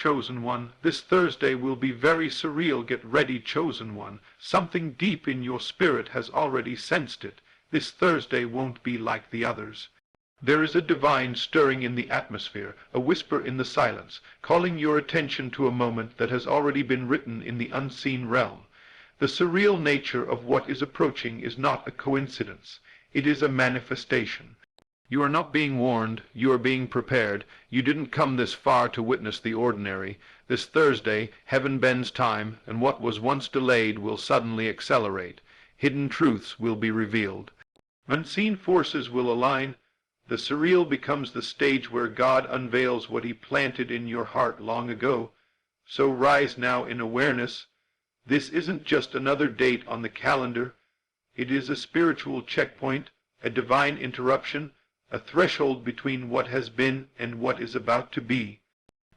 Chosen one, this Thursday will be very surreal. Get ready, chosen one. Something deep in your spirit has already sensed it. This Thursday won't be like the others. There is a divine stirring in the atmosphere, a whisper in the silence, calling your attention to a moment that has already been written in the unseen realm. The surreal nature of what is approaching is not a coincidence. It is a manifestation. You are not being warned, you are being prepared. You didn't come this far to witness the ordinary. This Thursday, heaven bends time, and what was once delayed will suddenly accelerate. Hidden truths will be revealed. Unseen forces will align. The surreal becomes the stage where God unveils what he planted in your heart long ago. So rise now in awareness. This isn't just another date on the calendar. It is a spiritual checkpoint, a divine interruption, a threshold between what has been and what is about to be.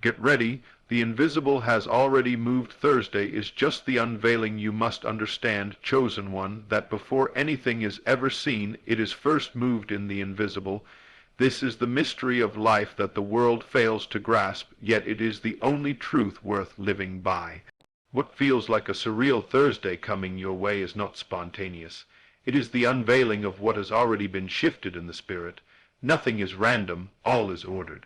Get ready. The invisible has already moved. Thursday is just the unveiling. You must understand, chosen one, that before anything is ever seen, it is first moved in the invisible. This is the mystery of life that the world fails to grasp, yet it is the only truth worth living by. What feels like a surreal Thursday coming your way is not spontaneous. It is the unveiling of what has already been shifted in the spirit. Nothing is random, all is ordered.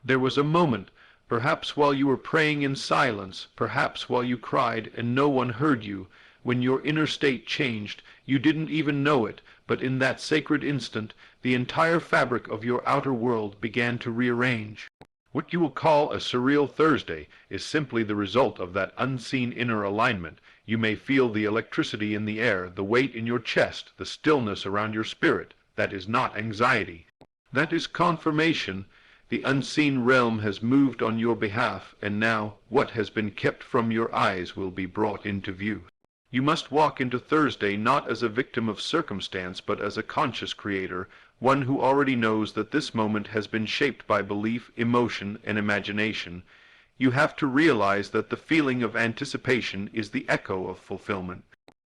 There was a moment, perhaps while you were praying in silence, perhaps while you cried and no one heard you, when your inner state changed. You didn't even know it, but in that sacred instant, the entire fabric of your outer world began to rearrange. What you will call a surreal Thursday is simply the result of that unseen inner alignment. You may feel the electricity in the air, the weight in your chest, the stillness around your spirit. That is not anxiety. That is confirmation. The unseen realm has moved on your behalf, and now what has been kept from your eyes will be brought into view. You must walk into Thursday not as a victim of circumstance, but as a conscious creator, one who already knows that this moment has been shaped by belief, emotion, and imagination. You have to realize that the feeling of anticipation is the echo of fulfillment.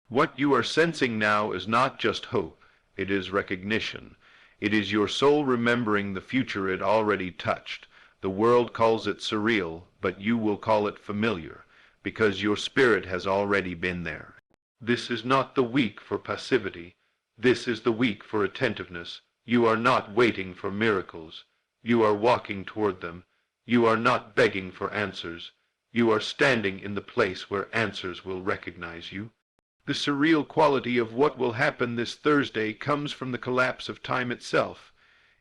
What you are sensing now is not just hope, it is recognition. It is your soul remembering the future it already touched. The world calls it surreal, but you will call it familiar, because your spirit has already been there. This is not the week for passivity. This is the week for attentiveness. You are not waiting for miracles. You are walking toward them. You are not begging for answers. You are standing in the place where answers will recognize you. The surreal quality of what will happen this Thursday comes from the collapse of time itself.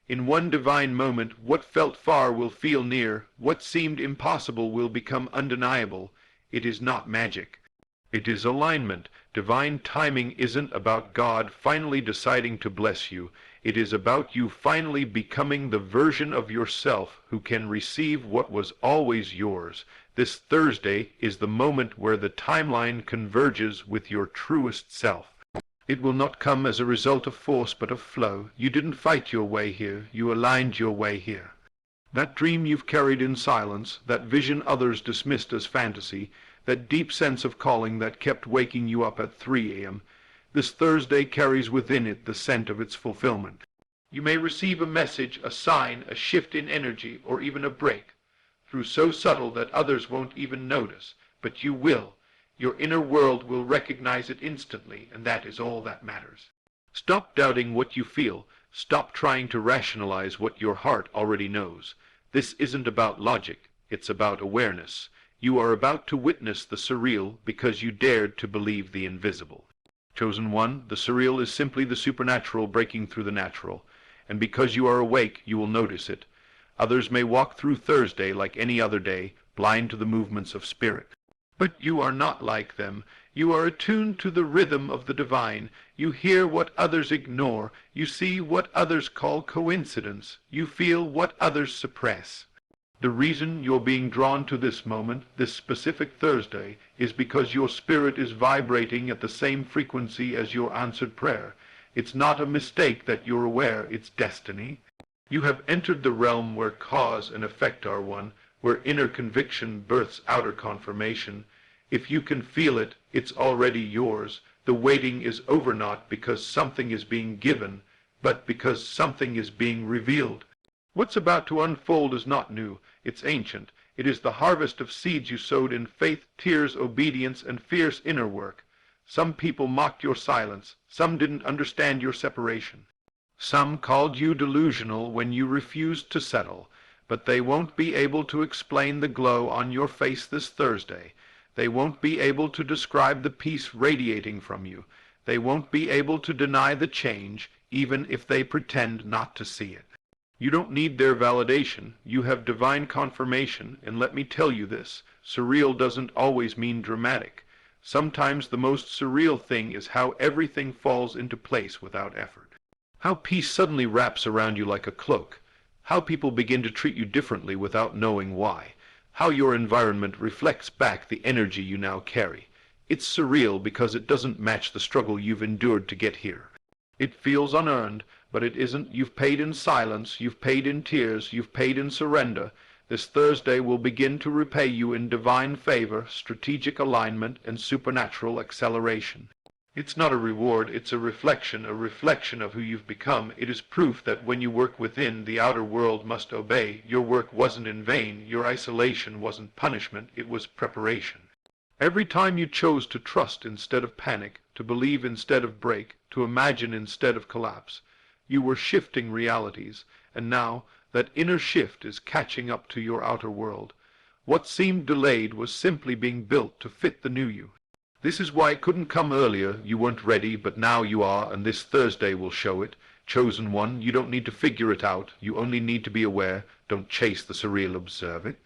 In one divine moment, what felt far will feel near. What seemed impossible will become undeniable. It is not magic. It is alignment. Divine timing isn't about God finally deciding to bless you. It is about you finally becoming the version of yourself who can receive what was always yours. This Thursday is the moment where the timeline converges with your truest self. It will not come as a result of force but of flow. You didn't fight your way here, you aligned your way here. That dream you've carried in silence, that vision others dismissed as fantasy, that deep sense of calling that kept waking you up at 3 a.m., this Thursday carries within it the scent of its fulfillment. You may receive a message, a sign, a shift in energy, or even a break, through so subtle that others won't even notice, but you will. Your inner world will recognize it instantly, and that is all that matters. Stop doubting what you feel. Stop trying to rationalize what your heart already knows. This isn't about logic, it's about awareness. You are about to witness the surreal because you dared to believe the invisible. Chosen one, the surreal is simply the supernatural breaking through the natural, and because you are awake, you will notice it. Others may walk through Thursday like any other day, blind to the movements of spirit. But you are not like them. You are attuned to the rhythm of the divine. You hear what others ignore. You see what others call coincidence. You feel what others suppress. The reason you're being drawn to this moment, this specific Thursday, is because your spirit is vibrating at the same frequency as your answered prayer. It's not a mistake that you're aware, it's destiny. You have entered the realm where cause and effect are one, where inner conviction births outer confirmation. If you can feel it, it's already yours. The waiting is over not because something is being given, but because something is being revealed. What's about to unfold is not new, it's ancient. It is the harvest of seeds you sowed in faith, tears, obedience, and fierce inner work. Some people mocked your silence. Some didn't understand your separation. Some called you delusional when you refused to settle. But they won't be able to explain the glow on your face this Thursday. They won't be able to describe the peace radiating from you. They won't be able to deny the change, even if they pretend not to see it. You don't need their validation. You have divine confirmation, and let me tell you this, surreal doesn't always mean dramatic. Sometimes the most surreal thing is how everything falls into place without effort. How peace suddenly wraps around you like a cloak. How people begin to treat you differently without knowing why. How your environment reflects back the energy you now carry. It's surreal because it doesn't match the struggle you've endured to get here. It feels unearned, but it isn't. You've paid in silence, you've paid in tears, you've paid in surrender. This Thursday will begin to repay you in divine favor, strategic alignment, and supernatural acceleration. It's not a reward, it's a reflection of who you've become. It is proof that when you work within, the outer world must obey. Your work wasn't in vain, your isolation wasn't punishment, it was preparation. Every time you chose to trust instead of panic, to believe instead of break, to imagine instead of collapse, you were shifting realities, and now that inner shift is catching up to your outer world. What seemed delayed was simply being built to fit the new you. This is why it couldn't come earlier. You weren't ready, but now you are, and this Thursday will show it. Chosen one, you don't need to figure it out. You only need to be aware. Don't chase the surreal, observe it.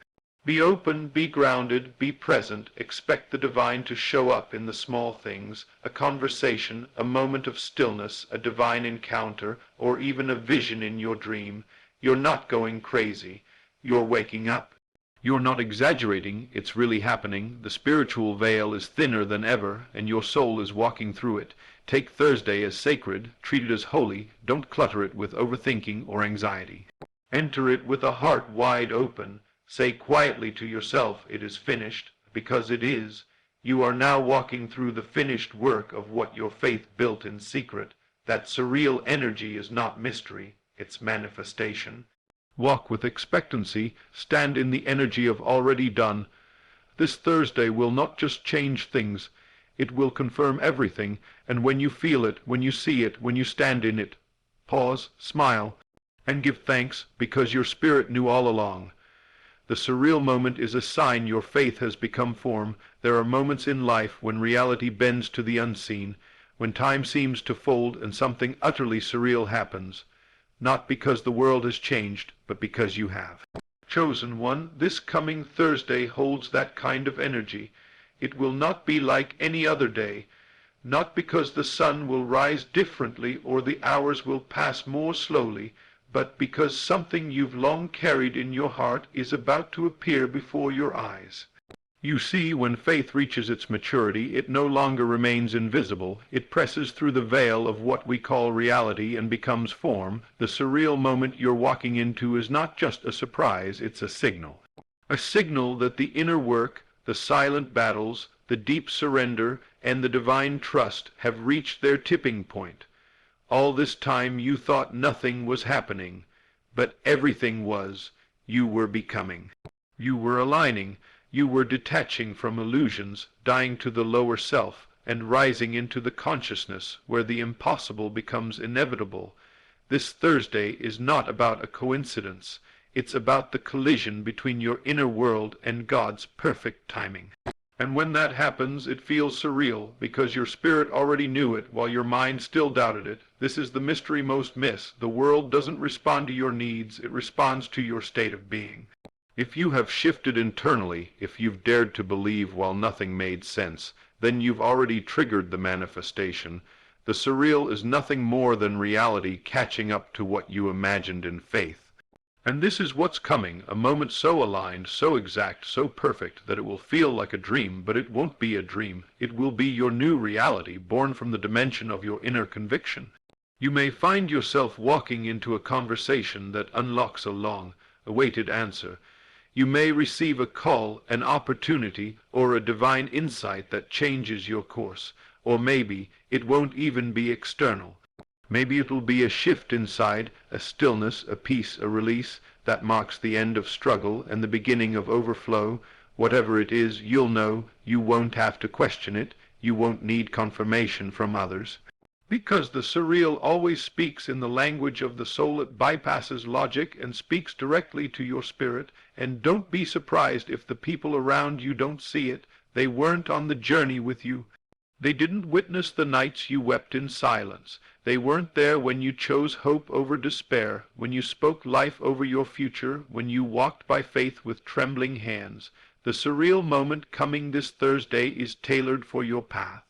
Be open, be grounded, be present. Expect the divine to show up in the small things, a conversation, a moment of stillness, a divine encounter, or even a vision in your dream. You're not going crazy. You're waking up. You're not exaggerating. It's really happening. The spiritual veil is thinner than ever, and your soul is walking through it. Take Thursday as sacred. Treat it as holy. Don't clutter it with overthinking or anxiety. Enter it with a heart wide open. Say quietly to yourself, it is finished, because it is. You are now walking through the finished work of what your faith built in secret. That surreal energy is not mystery. It's manifestation. Walk with expectancy, stand in the energy of already done. This Thursday will not just change things, it will confirm everything, and when you feel it, when you see it, when you stand in it, pause, smile, and give thanks, because your spirit knew all along. The surreal moment is a sign your faith has become form. There are moments in life when reality bends to the unseen, when time seems to fold and something utterly surreal happens. Not because the world has changed, but because you have. Chosen one, this coming Thursday holds that kind of energy. It will not be like any other day, not because the sun will rise differently or the hours will pass more slowly, but because something you've long carried in your heart is about to appear before your eyes. You see, when faith reaches its maturity, it no longer remains invisible. It presses through the veil of what we call reality and becomes form. The surreal moment you're walking into is not just a surprise, it's a signal. A signal that the inner work, the silent battles, the deep surrender, and the divine trust have reached their tipping point. All this time you thought nothing was happening, but everything was. You were becoming. You were aligning. You were detaching from illusions, dying to the lower self, and rising into the consciousness where the impossible becomes inevitable. This Thursday is not about a coincidence. It's about the collision between your inner world and God's perfect timing. And when that happens, it feels surreal, because your spirit already knew it while your mind still doubted it. This is the mystery most missed. The world doesn't respond to your needs, it responds to your state of being. If you have shifted internally, if you've dared to believe while nothing made sense, then you've already triggered the manifestation. The surreal is nothing more than reality catching up to what you imagined in faith. And this is what's coming, a moment so aligned, so exact, so perfect, that it will feel like a dream, but it won't be a dream. It will be your new reality, born from the dimension of your inner conviction. You may find yourself walking into a conversation that unlocks a long-awaited answer. You may receive a call, an opportunity, or a divine insight that changes your course. Or maybe it won't even be external. Maybe it will be a shift inside, a stillness, a peace, a release, That marks the end of struggle and the beginning of overflow. Whatever it is, you'll know. You won't have to question it. You won't need confirmation from others. Because the surreal always speaks in the language of the soul. It bypasses logic and speaks directly to your spirit. And don't be surprised if the people around you don't see it. They weren't on the journey with you. They didn't witness the nights you wept in silence. They weren't there when you chose hope over despair, when you spoke life over your future, when you walked by faith with trembling hands. The surreal moment coming this Thursday is tailored for your path.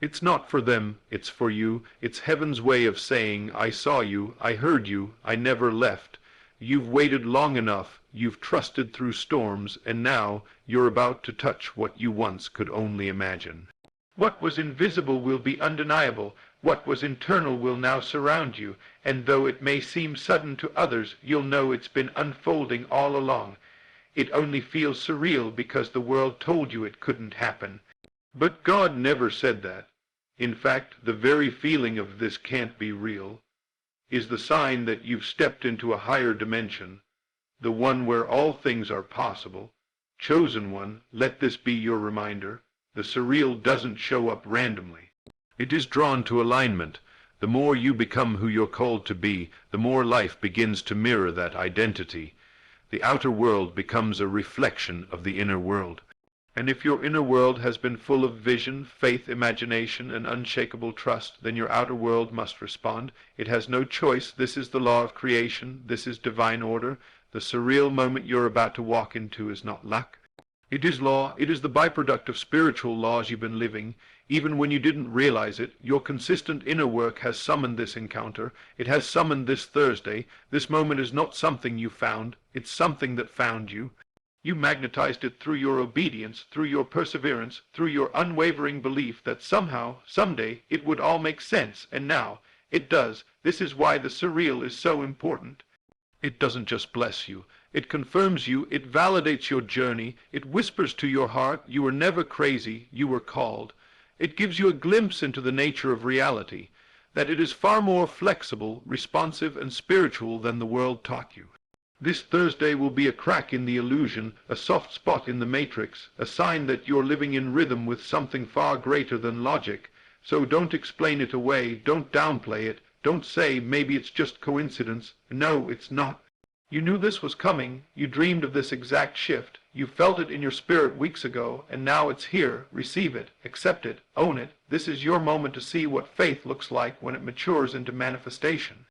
It's not for them, it's for you. It's heaven's way of saying, I saw you, I heard you, I never left. You've waited long enough, you've trusted through storms, and now you're about to touch what you once could only imagine. What was invisible will be undeniable. What was internal will now surround you, and though it may seem sudden to others, you'll know it's been unfolding all along. It only feels surreal because the world told you it couldn't happen. But God never said that. In fact, the very feeling of this can't be real is the sign that you've stepped into a higher dimension, the one where all things are possible. Chosen one, let this be your reminder. The surreal doesn't show up randomly. It is drawn to alignment. The more you become who you're called to be, the more life begins to mirror that identity. The outer world becomes a reflection of the inner world. And if your inner world has been full of vision, faith, imagination, and unshakable trust, then your outer world must respond. It has no choice. This is the law of creation. This is divine order. The surreal moment you're about to walk into is not luck. It is law. It is the byproduct of spiritual laws you've been living. Even when you didn't realize it, your consistent inner work has summoned this encounter. It has summoned this Thursday. This moment is not something you found. It's something that found you. You magnetized it through your obedience, through your perseverance, through your unwavering belief that somehow, someday, it would all make sense. And now, it does. This is why the surreal is so important. It doesn't just bless you. It confirms you. It validates your journey. It whispers to your heart, you were never crazy. You were called. It gives you a glimpse into the nature of reality, that it is far more flexible, responsive, and spiritual than the world taught you. This Thursday will be a crack in the illusion, a soft spot in the matrix, a sign that you're living in rhythm with something far greater than logic. So don't explain it away, don't downplay it, don't say maybe it's just coincidence. No, it's not. You knew this was coming, you dreamed of this exact shift, you felt it in your spirit weeks ago, and now it's here. Receive it, accept it, own it. This is your moment to see what faith looks like when it matures into manifestation.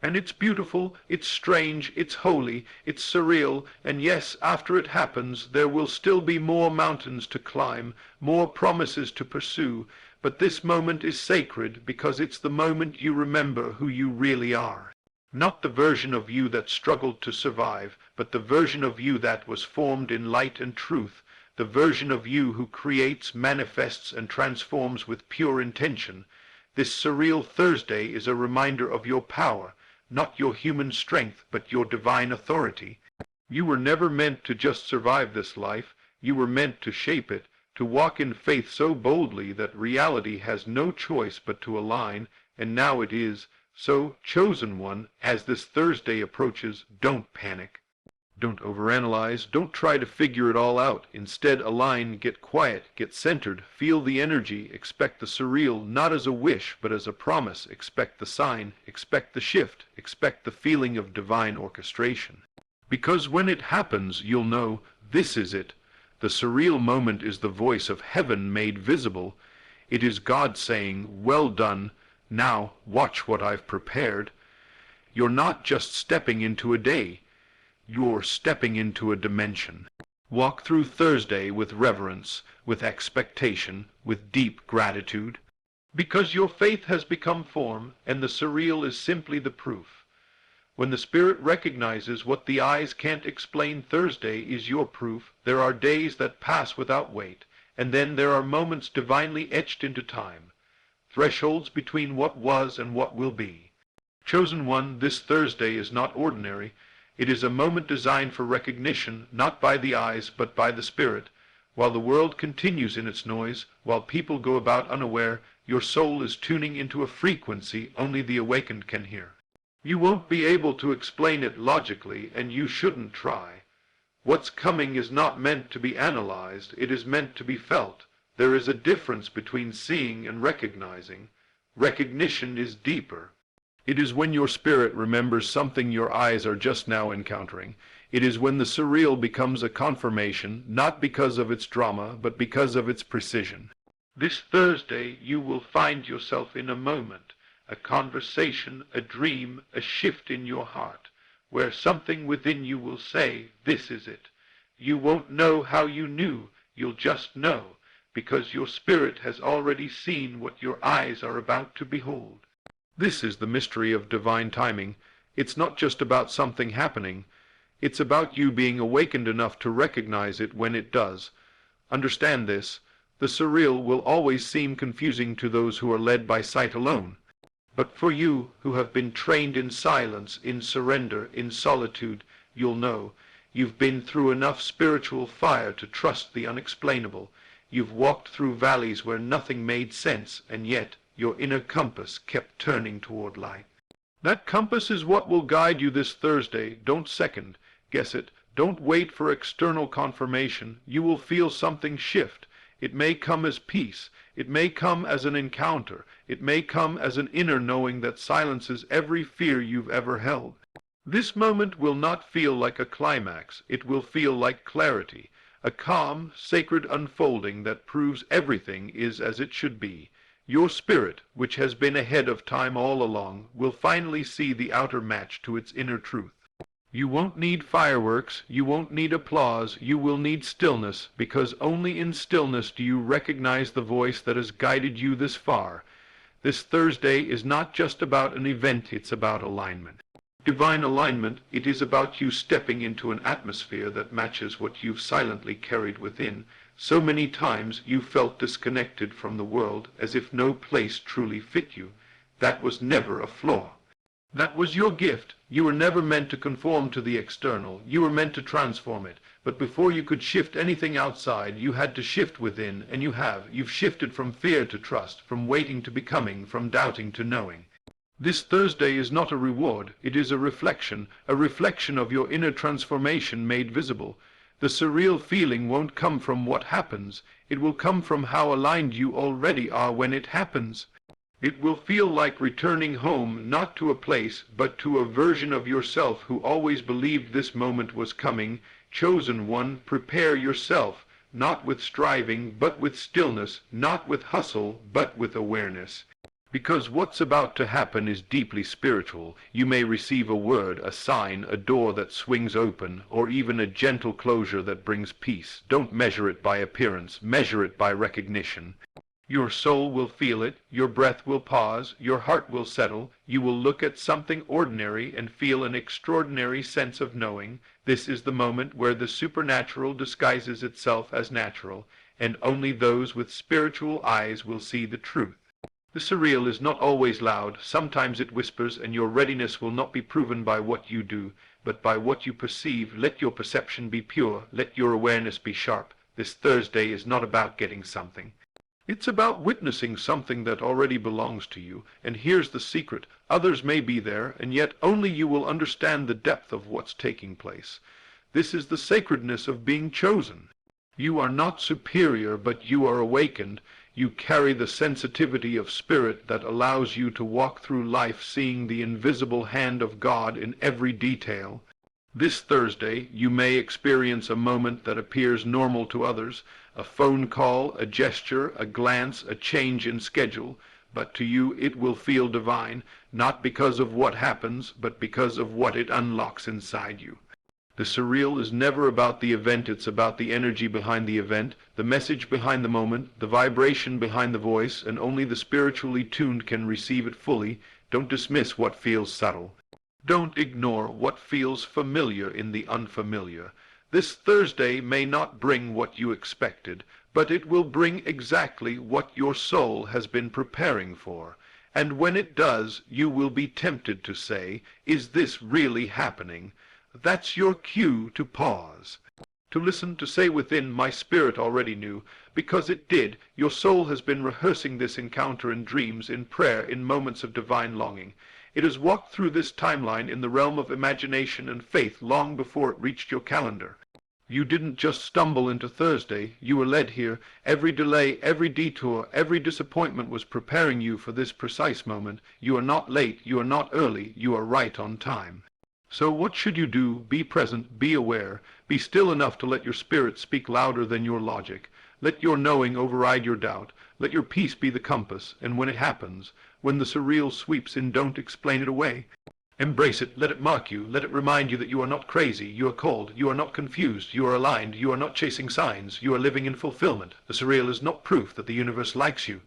And it's beautiful, it's strange, it's holy, it's surreal, and yes, after it happens, there will still be more mountains to climb, more promises to pursue, but this moment is sacred because it's the moment you remember who you really are. Not the version of you that struggled to survive, but the version of you that was formed in light and truth, the version of you who creates, manifests, and transforms with pure intention. This surreal Thursday is a reminder of your power, not your human strength, but your divine authority. You were never meant to just survive this life. You were meant to shape it, to walk in faith so boldly that reality has no choice but to align, and now it is. So, chosen one, as this Thursday approaches, don't panic. Don't overanalyze. Don't try to figure it all out. Instead, align, get quiet, get centered, feel the energy, expect the surreal, not as a wish, but as a promise. Expect the sign, expect the shift, expect the feeling of divine orchestration. Because when it happens, you'll know, this is it. The surreal moment is the voice of heaven made visible. It is God saying, well done. Now, watch what I've prepared. You're not just stepping into a day. You're stepping into a dimension. Walk through Thursday with reverence, with expectation, with deep gratitude. Because your faith has become form, and the surreal is simply the proof. When the Spirit recognizes what the eyes can't explain, Thursday is your proof. There are days that pass without weight, and then there are moments divinely etched into time. Thresholds between what was and what will be. Chosen one, this Thursday is not ordinary. It is a moment designed for recognition, not by the eyes, but by the Spirit. While the world continues in its noise, while people go about unaware, your soul is tuning into a frequency only the awakened can hear. You won't be able to explain it logically, and you shouldn't try. What's coming is not meant to be analyzed, it is meant to be felt. There is a difference between seeing and recognizing. Recognition is deeper. It is when your spirit remembers something your eyes are just now encountering. It is when the surreal becomes a confirmation, not because of its drama, but because of its precision. This Thursday you will find yourself in a moment, a conversation, a dream, a shift in your heart, where something within you will say, this is it. You won't know how you knew, you'll just know, because your spirit has already seen what your eyes are about to behold. This is the mystery of divine timing. It's not just about something happening. It's about you being awakened enough to recognize it when it does. Understand this. The surreal will always seem confusing to those who are led by sight alone. But for you who have been trained in silence, in surrender, in solitude, you'll know. You've been through enough spiritual fire to trust the unexplainable. You've walked through valleys where nothing made sense, and yet your inner compass kept turning toward light. That compass is what will guide you this Thursday. Don't second guess it. Don't wait for external confirmation. You will feel something shift. It may come as peace. It may come as an encounter. It may come as an inner knowing that silences every fear you've ever held. This moment will not feel like a climax. It will feel like clarity, a calm, sacred unfolding that proves everything is as it should be. Your spirit, which has been ahead of time all along, will finally see the outer match to its inner truth. You won't need fireworks, you won't need applause, you will need stillness, because only in stillness do you recognize the voice that has guided you this far. This Thursday is not just about an event, it's about alignment. Divine alignment, it is about you stepping into an atmosphere that matches what you've silently carried within. So many times you felt disconnected from the world, as if no place truly fit you. That was never a flaw. That was your gift. You were never meant to conform to the external. You were meant to transform it. But before you could shift anything outside, you had to shift within, and you have. You've shifted from fear to trust, from waiting to becoming, from doubting to knowing. This Thursday is not a reward. It is a reflection of your inner transformation made visible. The surreal feeling won't come from what happens. It will come from how aligned you already are when it happens. It will feel like returning home, not to a place, but to a version of yourself who always believed this moment was coming. Chosen one, prepare yourself, not with striving, but with stillness, not with hustle, but with awareness. Because what's about to happen is deeply spiritual. You may receive a word, a sign, a door that swings open, or even a gentle closure that brings peace. Don't measure it by appearance, measure it by recognition. Your soul will feel it, your breath will pause, your heart will settle, you will look at something ordinary and feel an extraordinary sense of knowing. This is the moment where the supernatural disguises itself as natural, and only those with spiritual eyes will see the truth. The surreal is not always loud. Sometimes it whispers, and your readiness will not be proven by what you do, but by what you perceive. Let your perception be pure. Let your awareness be sharp. This Thursday is not about getting something. It's about witnessing something that already belongs to you. And here's the secret. Others may be there, and yet only you will understand the depth of what's taking place. This is the sacredness of being chosen. You are not superior, but you are awakened. You carry the sensitivity of spirit that allows you to walk through life seeing the invisible hand of God in every detail. This Thursday you may experience a moment that appears normal to others, a phone call, a gesture, a glance, a change in schedule, but to you it will feel divine, not because of what happens, but because of what it unlocks inside you. The surreal is never about the event, it's about the energy behind the event, the message behind the moment, the vibration behind the voice, and only the spiritually tuned can receive it fully. Don't dismiss what feels subtle. Don't ignore what feels familiar in the unfamiliar. This Thursday may not bring what you expected, but it will bring exactly what your soul has been preparing for. And when it does, you will be tempted to say, "Is this really happening?" That's your cue to pause, to listen, to say within, "My spirit already knew," because it did. Your soul has been rehearsing this encounter in dreams, in prayer, in moments of divine longing. It has walked through this timeline in the realm of imagination and faith long before it reached your calendar. You didn't just stumble into Thursday, you were led here. Every delay, every detour, every disappointment was preparing you for this precise moment. You are not late, you are not early, you are right on time. So what should you do? Be present, be aware, be still enough to let your spirit speak louder than your logic. Let your knowing override your doubt. Let your peace be the compass, and when it happens, when the surreal sweeps in, don't explain it away. Embrace it, let it mark you, let it remind you that you are not crazy, you are called, you are not confused, you are aligned, you are not chasing signs, you are living in fulfillment. The surreal is not proof that the universe likes you.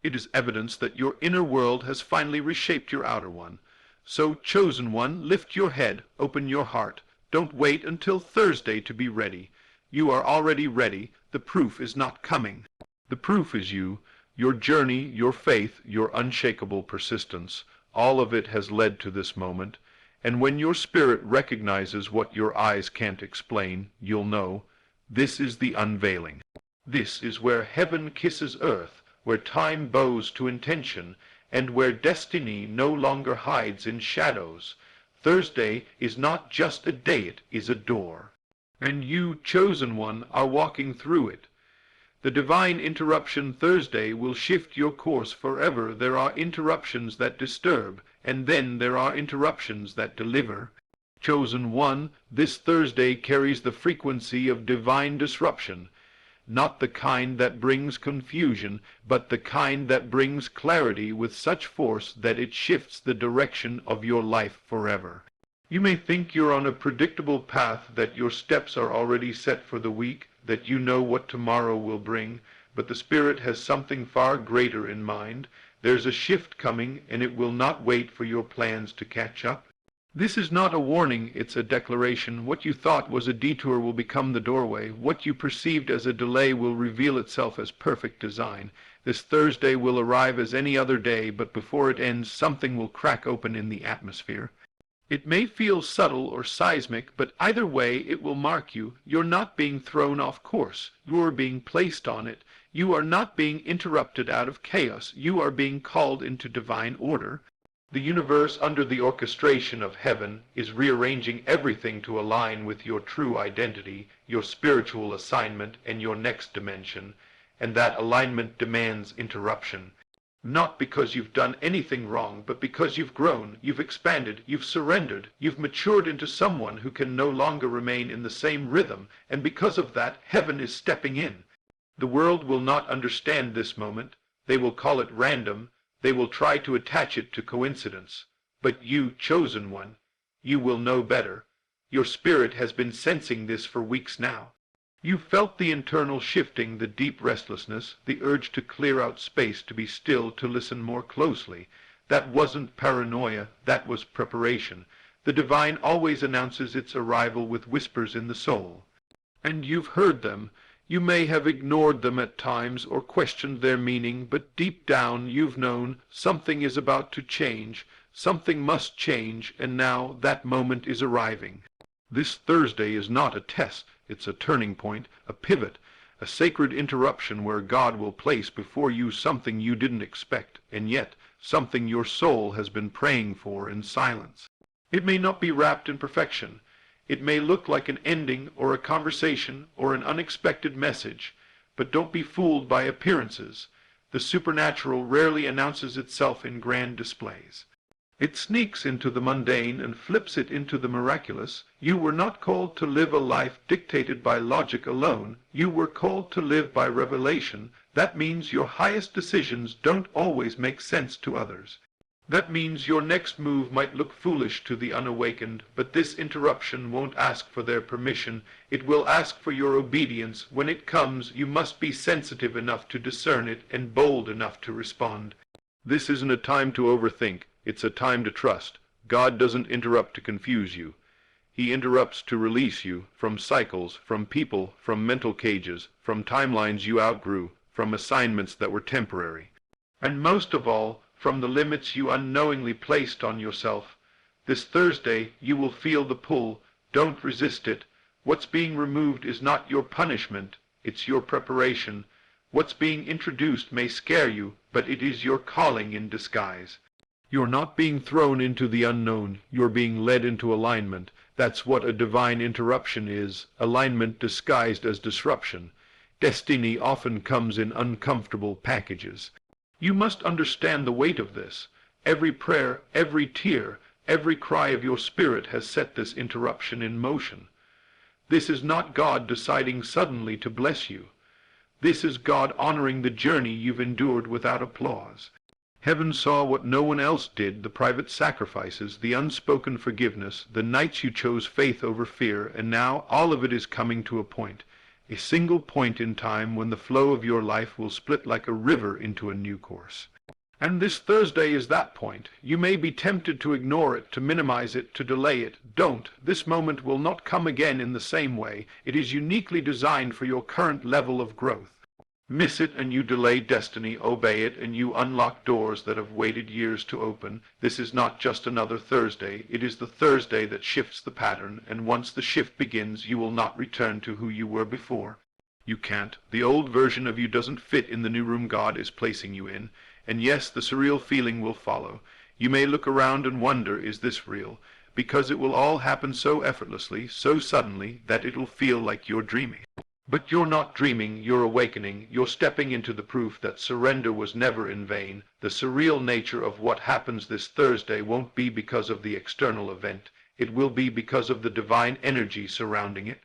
It is evidence that your inner world has finally reshaped your outer one. So, chosen one, lift your head, open your heart. Don't wait until Thursday to be ready. You are already ready. The proof is not coming. The proof is you, your journey, your faith, your unshakable persistence. All of it has led to this moment, and when your spirit recognizes what your eyes can't explain, you'll know. This is the unveiling. This is where heaven kisses earth, where time bows to intention, and where destiny no longer hides in shadows. Thursday is not just a day, it is a door. And you, chosen one, are walking through it. The divine interruption Thursday will shift your course forever. There are interruptions that disturb, and then there are interruptions that deliver. Chosen one, this Thursday carries the frequency of divine disruption, not the kind that brings confusion, but the kind that brings clarity with such force that it shifts the direction of your life forever. You may think you're on a predictable path, that your steps are already set for the week, that you know what tomorrow will bring, but the Spirit has something far greater in mind. There's a shift coming, and it will not wait for your plans to catch up. This is not a warning, it's a declaration. What you thought was a detour will become the doorway. What you perceived as a delay will reveal itself as perfect design. This Thursday will arrive as any other day, but before it ends, something will crack open in the atmosphere. It may feel subtle or seismic, but either way it will mark you. You're not being thrown off course. You're being placed on it. You are not being interrupted out of chaos. You are being called into divine order. The universe, under the orchestration of heaven, is rearranging everything to align with your true identity, your spiritual assignment, and your next dimension. And that alignment demands interruption. Not because you've done anything wrong, but because you've grown, you've expanded, you've surrendered, you've matured into someone who can no longer remain in the same rhythm, and because of that, heaven is stepping in. The world will not understand this moment. They will call it random. They will try to attach it to coincidence. But you, chosen one, you will know better. Your spirit has been sensing this for weeks now. You felt the internal shifting, the deep restlessness, the urge to clear out space, to be still, to listen more closely. That wasn't paranoia, that was preparation. The divine always announces its arrival with whispers in the soul. And you've heard them. You may have ignored them at times or questioned their meaning, but deep down you've known something is about to change, something must change, and now that moment is arriving. This Thursday is not a test. It's a turning point, a pivot, a sacred interruption where God will place before you something you didn't expect, and yet something your soul has been praying for in silence. It may not be wrapped in perfection. It may look like an ending or a conversation or an unexpected message, but don't be fooled by appearances. The supernatural rarely announces itself in grand displays. It sneaks into the mundane and flips it into the miraculous. You were not called to live a life dictated by logic alone. You were called to live by revelation. That means your highest decisions don't always make sense to others. That means your next move might look foolish to the unawakened, but this interruption won't ask for their permission. It will ask for your obedience. When it comes, you must be sensitive enough to discern it and bold enough to respond. This isn't a time to overthink. It's a time to trust. God doesn't interrupt to confuse you. He interrupts to release you from cycles, from people, from mental cages, from timelines you outgrew, from assignments that were temporary. And most of all, from the limits you unknowingly placed on yourself. This Thursday you will feel the pull. Don't resist it. What's being removed is not your punishment. It's your preparation. What's being introduced may scare you, but it is your calling in disguise. You're not being thrown into the unknown, you're being led into alignment. That's what a divine interruption is, alignment disguised as disruption. Destiny often comes in uncomfortable packages. You must understand the weight of this. Every prayer, every tear, every cry of your spirit has set this interruption in motion. This is not God deciding suddenly to bless you. This is God honoring the journey you've endured without applause. Heaven saw what no one else did, the private sacrifices, the unspoken forgiveness, the nights you chose faith over fear, and now all of it is coming to a point. A single point in time when the flow of your life will split like a river into a new course. And this Thursday is that point. You may be tempted to ignore it, to minimize it, to delay it. Don't. This moment will not come again in the same way. It is uniquely designed for your current level of growth. Miss it and you delay destiny, obey it and you unlock doors that have waited years to open. This is not just another Thursday, it is the Thursday that shifts the pattern, and once the shift begins you will not return to who you were before. You can't. The old version of you doesn't fit in the new room God is placing you in, and yes, the surreal feeling will follow. You may look around and wonder, is this real? Because it will all happen so effortlessly, so suddenly, that it'll feel like you're dreaming. But you're not dreaming, you're awakening, you're stepping into the proof that surrender was never in vain. The surreal nature of what happens this Thursday won't be because of the external event, it will be because of the divine energy surrounding it.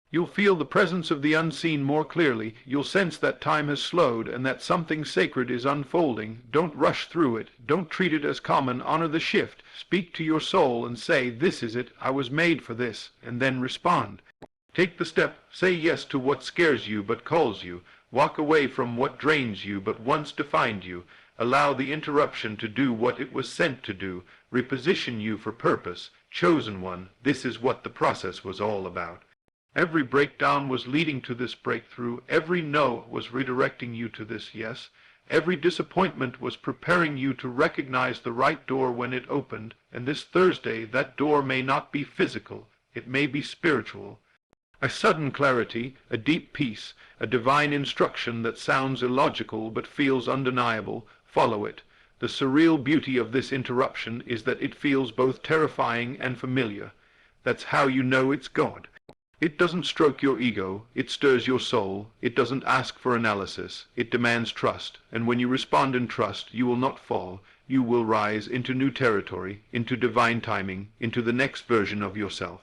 You'll feel the presence of the unseen more clearly, you'll sense that time has slowed and that something sacred is unfolding. Don't rush through it, don't treat it as common, honor the shift. Speak to your soul and say, this is it, I was made for this, and then respond. Take the step, say yes to what scares you but calls you, walk away from what drains you but once defined you, allow the interruption to do what it was sent to do, reposition you for purpose, chosen one. This is what the process was all about. Every breakdown was leading to this breakthrough, every no was redirecting you to this yes, every disappointment was preparing you to recognize the right door when it opened, and this Thursday that door may not be physical, it may be spiritual. A sudden clarity, a deep peace, a divine instruction that sounds illogical but feels undeniable, follow it. The surreal beauty of this interruption is that it feels both terrifying and familiar. That's how you know it's God. It doesn't stroke your ego, it stirs your soul, it doesn't ask for analysis, it demands trust, and when you respond in trust, you will not fall, you will rise into new territory, into divine timing, into the next version of yourself.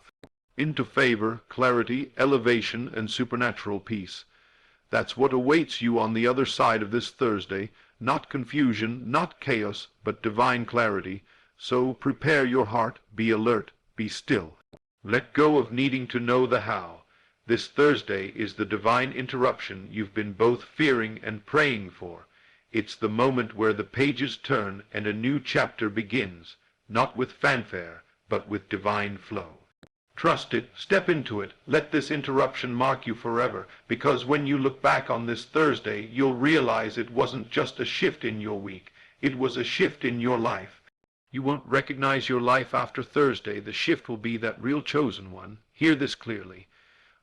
Into favor, clarity, elevation, and supernatural peace. That's what awaits you on the other side of this Thursday, not confusion, not chaos, but divine clarity. So prepare your heart, be alert, be still. Let go of needing to know the how. This Thursday is the divine interruption you've been both fearing and praying for. It's the moment where the pages turn and a new chapter begins, not with fanfare, but with divine flow. Trust it, step into it, let this interruption mark you forever, because when you look back on this Thursday, you'll realize it wasn't just a shift in your week, it was a shift in your life. You won't recognize your life after Thursday, the shift will be that real chosen one. Hear this clearly.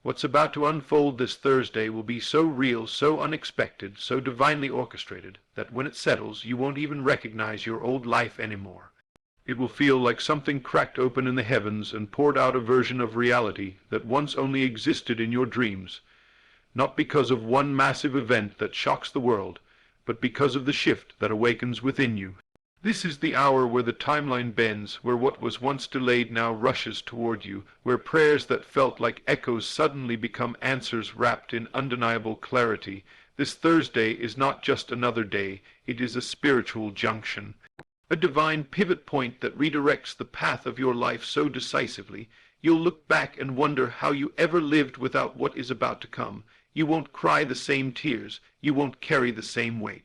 What's about to unfold this Thursday will be so real, so unexpected, so divinely orchestrated, that when it settles, you won't even recognize your old life anymore. It will feel like something cracked open in the heavens and poured out a version of reality that once only existed in your dreams, not because of one massive event that shocks the world, but because of the shift that awakens within you. This is the hour where the timeline bends, where what was once delayed now rushes toward you, where prayers that felt like echoes suddenly become answers wrapped in undeniable clarity. This Thursday is not just another day, it is a spiritual junction. A divine pivot point that redirects the path of your life so decisively, you'll look back and wonder how you ever lived without what is about to come. You won't cry the same tears, you won't carry the same weight.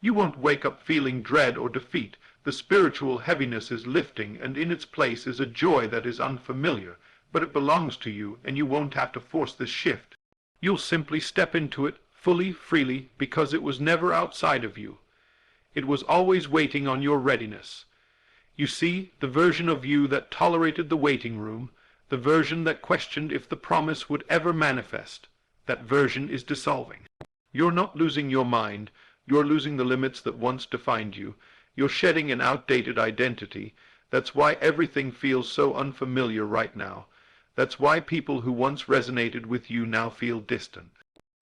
You won't wake up feeling dread or defeat. The spiritual heaviness is lifting, and in its place is a joy that is unfamiliar, but it belongs to you, and you won't have to force this shift. You'll simply step into it, fully, freely, because it was never outside of you. It was always waiting on your readiness. You see, the version of you that tolerated the waiting room, the version that questioned if the promise would ever manifest, that version is dissolving. You're not losing your mind, you're losing the limits that once defined you. You're shedding an outdated identity. That's why everything feels so unfamiliar right now. That's why people who once resonated with you now feel distant.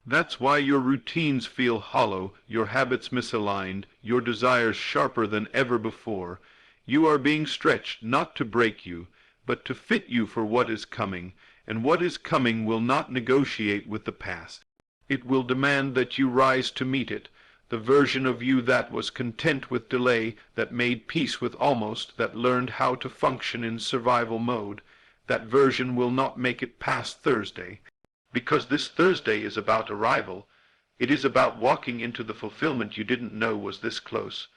That's why your routines feel hollow, your habits misaligned, your desires sharper than ever before. You are being stretched not to break you, but to fit you for what is coming, and what is coming will not negotiate with the past. It will demand that you rise to meet it, the version of you that was content with delay, that made peace with almost, that learned how to function in survival mode. That version will not make it past Thursday. Because this Thursday is about arrival. It is about walking into the fulfillment you didn't know was this close.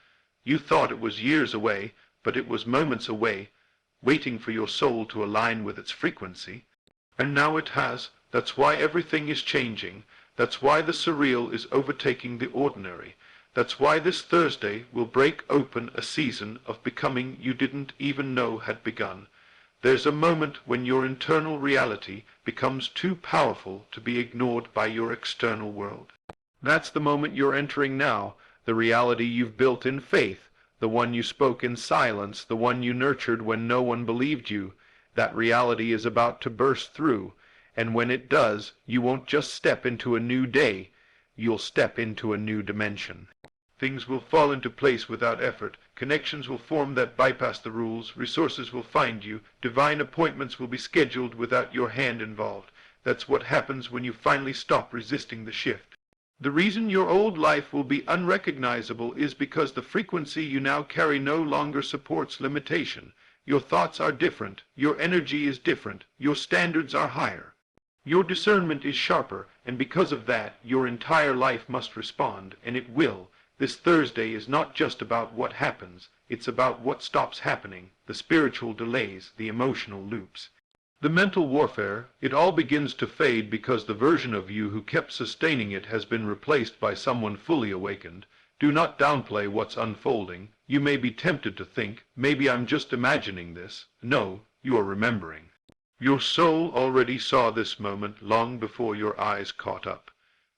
You thought it was years away, but it was moments away, waiting for your soul to align with its frequency. And now it has. That's why everything is changing. That's why the surreal is overtaking the ordinary. That's why this Thursday will break open a season of becoming you didn't even know had begun. There's a moment when your internal reality becomes too powerful to be ignored by your external world. That's the moment you're entering now, the reality you've built in faith, the one you spoke in silence, the one you nurtured when no one believed you. That reality is about to burst through, and when it does, you won't just step into a new day, you'll step into a new dimension. Things will fall into place without effort. Connections will form that bypass the rules. Resources will find you. Divine appointments will be scheduled without your hand involved. That's what happens when you finally stop resisting the shift. The reason your old life will be unrecognizable is because the frequency you now carry no longer supports limitation. Your thoughts are different. Your energy is different. Your standards are higher. Your discernment is sharper, and because of that, your entire life must respond, and it will. This Thursday is not just about what happens, it's about what stops happening, the spiritual delays, the emotional loops. The mental warfare, it all begins to fade because the version of you who kept sustaining it has been replaced by someone fully awakened. Do not downplay what's unfolding. You may be tempted to think, maybe I'm just imagining this. No, you are remembering. Your soul already saw this moment long before your eyes caught up.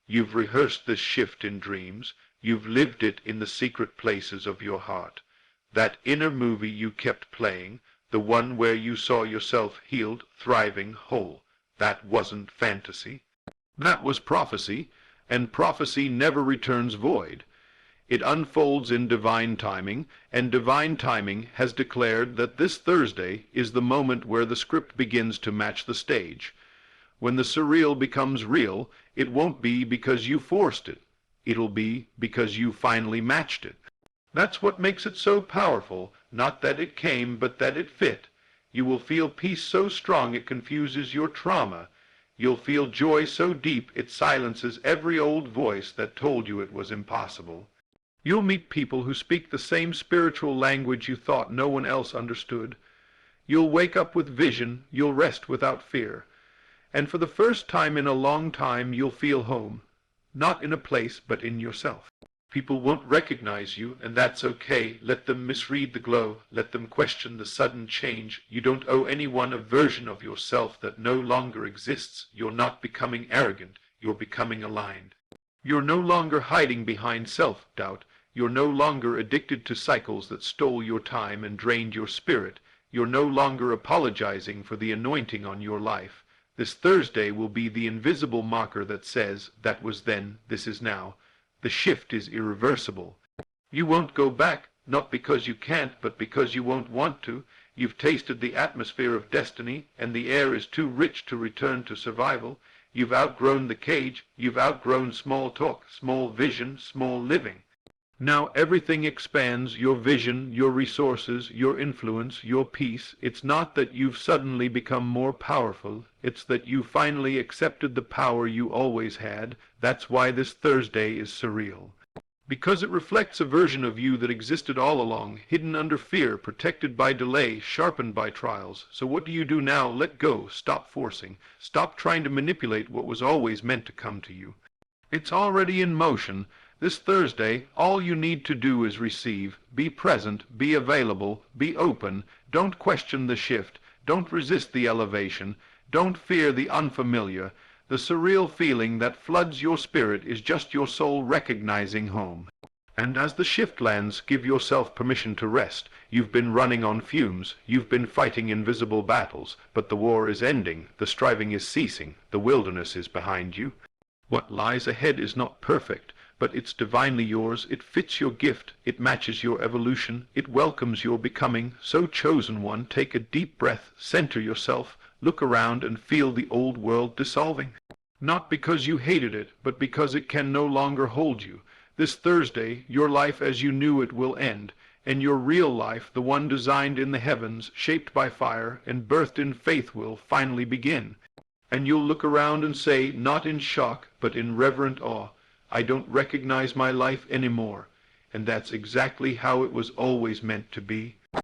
You've rehearsed this shift in dreams. You've lived it in the secret places of your heart. That inner movie you kept playing, the one where you saw yourself healed, thriving, whole, that wasn't fantasy. That was prophecy, and prophecy never returns void. It unfolds in divine timing, and divine timing has declared that this Thursday is the moment where the script begins to match the stage. When the surreal becomes real, it won't be because you forced it. It'll be because you finally matched it. That's what makes it so powerful, not that it came, but that it fit. You will feel peace so strong it confuses your trauma. You'll feel joy so deep it silences every old voice that told you it was impossible. You'll meet people who speak the same spiritual language you thought no one else understood. You'll wake up with vision, you'll rest without fear. And for the first time in a long time, you'll feel home. Not in a place, but in yourself. People won't recognize you, and that's okay. Let them misread the glow. Let them question the sudden change. You don't owe anyone a version of yourself that no longer exists. You're not becoming arrogant. You're becoming aligned. You're no longer hiding behind self-doubt. You're no longer addicted to cycles that stole your time and drained your spirit. You're no longer apologizing for the anointing on your life. This Thursday will be the invisible marker that says, that was then, this is now. The shift is irreversible. You won't go back, not because you can't, but because you won't want to. You've tasted the atmosphere of destiny, and the air is too rich to return to survival. You've outgrown the cage. You've outgrown small talk, small vision, small living. Now everything expands, your vision, your resources, your influence, your peace. It's not that you've suddenly become more powerful. It's that you finally accepted the power you always had. That's why this Thursday is surreal. Because it reflects a version of you that existed all along, hidden under fear, protected by delay, sharpened by trials. So what do you do now? Let go. Stop forcing. Stop trying to manipulate what was always meant to come to you. It's already in motion. This Thursday, all you need to do is receive, be present, be available, be open. Don't question the shift. Don't resist the elevation. Don't fear the unfamiliar. The surreal feeling that floods your spirit is just your soul recognizing home. And as the shift lands, give yourself permission to rest. You've been running on fumes, you've been fighting invisible battles, but the war is ending, the striving is ceasing, the wilderness is behind you. What lies ahead is not perfect, but it's divinely yours, it fits your gift, it matches your evolution, it welcomes your becoming. So, chosen one, take a deep breath, center yourself, look around and feel the old world dissolving. Not because you hated it, but because it can no longer hold you. This Thursday, your life as you knew it will end, and your real life, the one designed in the heavens, shaped by fire, and birthed in faith, will finally begin. And you'll look around and say, not in shock, but in reverent awe, I don't recognize my life anymore. And that's exactly how it was always meant to be.